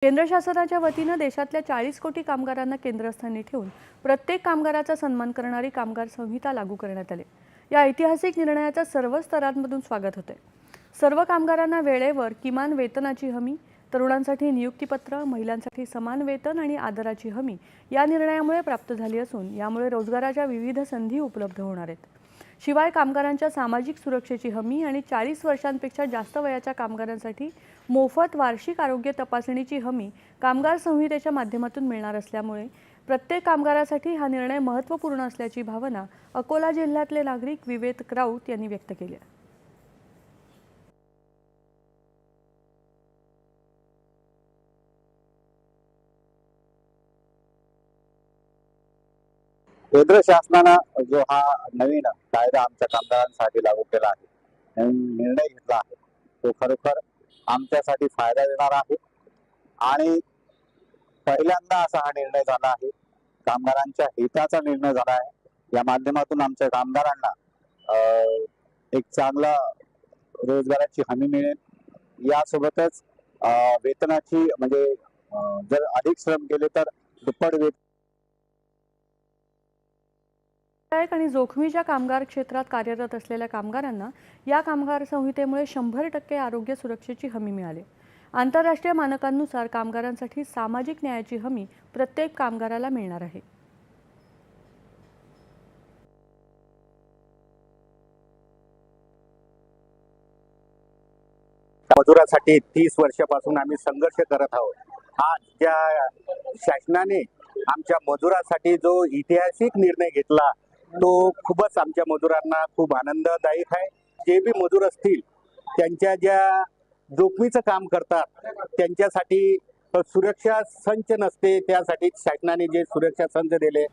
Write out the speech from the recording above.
केंद्र शासनाच्या वतीनं देशातल्या 40 कोटी कामगारांना केंद्रस्थानी ठेवून प्रत्येक कामगाराचा सन्मान करणारी कामगार संहिता लागू करण्यात आली। या ऐतिहासिक निर्णयाचं सर्व स्तरांमधून स्वागत होते। सर्व कामगारांना वेळेवर किमान वेतनाची हमी, तरुणांसाठी नियुक्तीपत्र, महिलांसाठी समान वेतन आणि आदराची हमी या निर्णयामुळे प्राप्त झाली असून यामुळे रोजगाराच्या विविध संधी उपलब्ध होणार आहेत। शिवाय कामगारांच्या सामाजिक सुरक्षेची हमी आणि 40 वर्षांपेक्षा जास्त वयाच्या कामगारांसाठी मोफत वार्षिक आरोग्य तपासणीची हमी कामगार संहितेच्या माध्यमातून मिळणार असल्यामुळे प्रत्येक कामगारासाठी हा निर्णय महत्त्वपूर्ण असल्याची भावना अकोला जिल्ह्यातले नागरिक विवेक राऊत यांनी व्यक्त केली आहे। केंद्र शासनानं जो हा नवीन कायदा आमच्या कामगारांसाठी लागू केला आहे, नवीन निर्णय घेतला आहे, तो खरोखर आमच्यासाठी फायदा देणार आहे। आणि पहिल्यांदा असा हा निर्णय झाला आहे, कामगारांच्या हिताचा निर्णय झाला आहे। या माध्यमातून आमच्या कामगारांना एक चांगला रोजगाराची हमी मिळेल। यासोबतच वेतनाची म्हणजे जर अधिक श्रम केले तर दुप्पट वेतन आणि जोखमीच्या कामगार क्षेत्रात कार्यरत असलेल्या कामगारांना या कामगार संहितेमुळे 100% आरोग्य सुरक्षेची हमी मिळाली। आंतरराष्ट्रीय मानकांनुसार कामगारांसाठी सामाजिक न्यायाची हमी प्रत्येक कामगाराला मिळणार आहे। मजुरासाठी 30 वर्षापासून आम्ही संघर्ष करत आहोत। आज ज्या शासनाने आमच्या मजुरासाठी जो ऐतिहासिक निर्णय घेतला तो खूपच आमच्या मजुरांना खूप आनंददायक आहे। जे बी मजूर असतील त्यांच्या ज्या जोखमीचं काम करतात त्यांच्यासाठी सुरक्षा संच नसते, त्यासाठी शासनाने जे सुरक्षा संच दिले